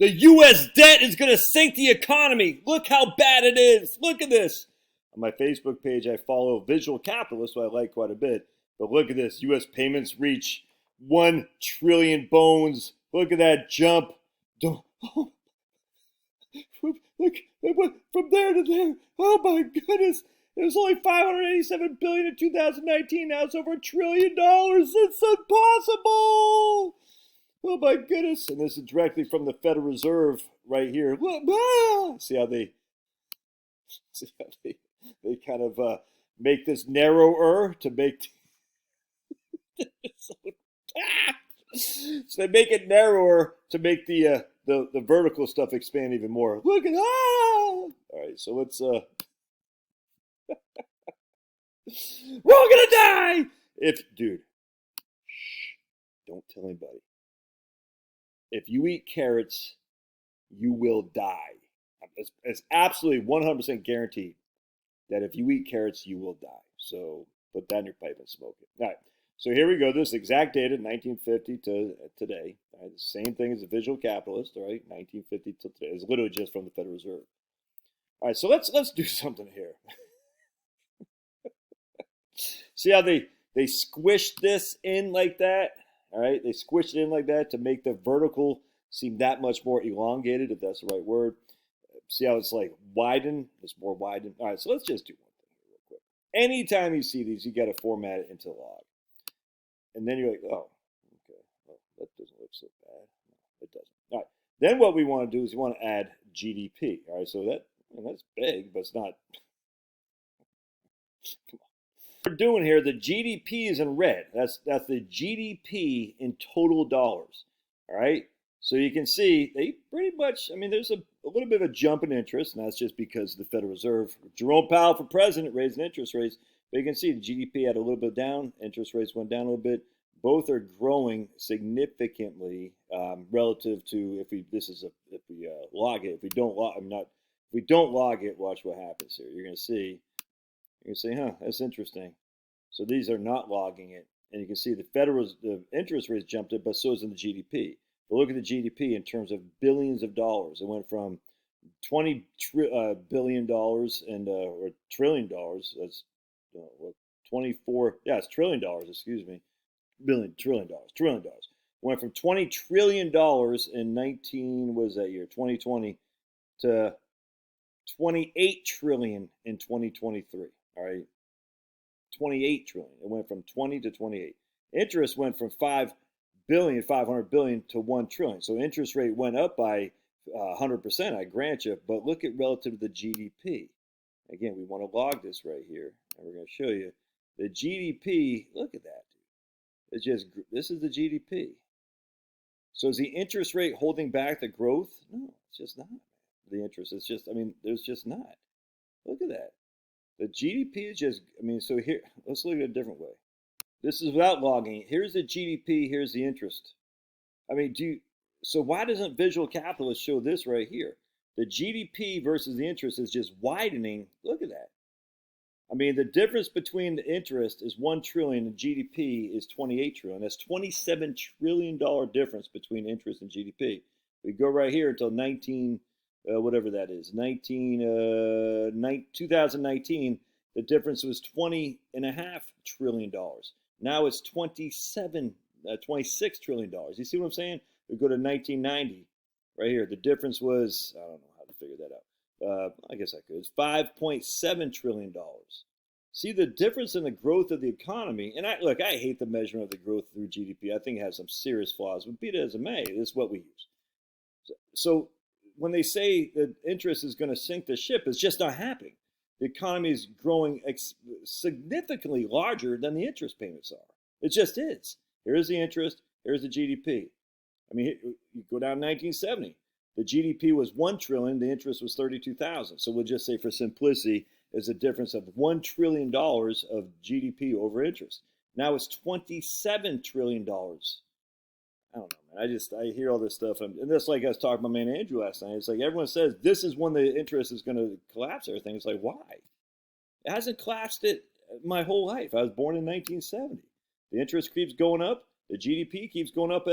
The U.S. debt is going to sink the economy. Look how bad it is. Look at this. On my Facebook page, I follow visual capitalists, who I like quite a bit. But look at this. U.S. payments reach 1 trillion bones. Look at that jump. Look, from there to there. Oh my goodness. It was only $587 billion in 2019. Now it's over $1 trillion. It's impossible. Oh my goodness. And this is directly from the Federal Reserve right here. Look, see how they kind of make this narrower to make so they make it narrower to make the vertical stuff expand even more. Look at all right, so let's we're all gonna die dude, shh, don't tell anybody. If you eat carrots, you will die. It's absolutely 100% guaranteed that if you eat carrots, you will die. So put that in your pipe and smoke it. All right. So here we go. This exact data, 1950 to today. All right, the same thing as the visual capitalist. All right, 1950 to today. It's literally just from the Federal Reserve. All right, so let's do something here. See how they squished this in like that? All right, they squished it in like that to make the vertical seem that much more elongated, if that's the right word. See how it's like widened? It's more widened. All right, so let's just do one thing here real quick. Anytime you see these, you got to format it into log. And then you're like, oh, okay, well, that doesn't look so bad. No, it doesn't. All right, then what we want to do is we want to add GDP. All right, so that's big, but it's not. Come on. We're doing here, the GDP is in red. That's the GDP in total dollars. All right. So you can see they pretty much, I mean, there's a little bit of a jump in interest, and that's just because the Federal Reserve, Jerome Powell for president, raising interest rates. But you can see the GDP had a little bit down, interest rates went down a little bit. Both are growing significantly relative to if we log it. If we don't log it, watch what happens here. You're gonna see, huh, that's interesting. So these are not logging it, and you can see the interest rates jumped it, but so is in the GDP. But look at the GDP in terms of billions of dollars. It went from $20 billion and or trillion dollars. That's 24. Yeah, it's $trillion. Excuse me, trillion dollars. Went from $20 trillion in 2020 to 28 trillion in 2023. All right, 28 trillion. It went from 20 to 28. Interest went from 500 billion to 1 trillion. So interest rate went up by 100%, I grant you, but look at relative to the GDP. Again, we want to log this right here, and we're going to show you the GDP. Look at that, dude. This is the GDP. So is the interest rate holding back the growth? No, it's just not. The interest, it's just, I mean, there's just not. Look at that. The GDP is just, I mean, so here, let's look at it a different way. This is without logging. Here's the GDP, here's the interest. I mean, so why doesn't visual capitalists show this right here? The GDP versus the interest is just widening. Look at that. I mean, the difference between the interest is 1 trillion and GDP is 28 trillion. That's $27 trillion difference between interest and GDP. We go right here until whatever that is, 2019, the difference was $20.5 trillion. Now it's $26 trillion. You see what I'm saying? We go to 1990, right here. The difference was, I don't know how to figure that out. I guess I could. It's $5.7 trillion. See the difference in the growth of the economy. And I hate the measurement of the growth through GDP. I think it has some serious flaws. But be it as it may, this is what we use. So when they say that interest is going to sink the ship, it's just not happening. The economy is growing significantly larger than the interest payments are. It just is. Here's the interest. Here's the GDP. I mean, you go down to 1970. The GDP was 1 trillion. The interest was 32,000. So we'll just say, for simplicity, there's a difference of $1 trillion of GDP over interest. Now it's $27 trillion. I don't know, man. I hear all this stuff, and that's like I was talking to my man Andrew last night. It's like everyone says this is when the interest is going to collapse everything. It's like, why? It hasn't collapsed it my whole life. I was born in 1970. The interest keeps going up. The GDP keeps going up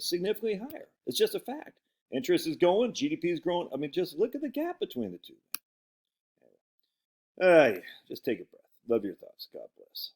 significantly higher. It's just a fact. Interest is going, GDP is growing. I mean, just look at the gap between the two. Just take a breath. Love your thoughts. God bless.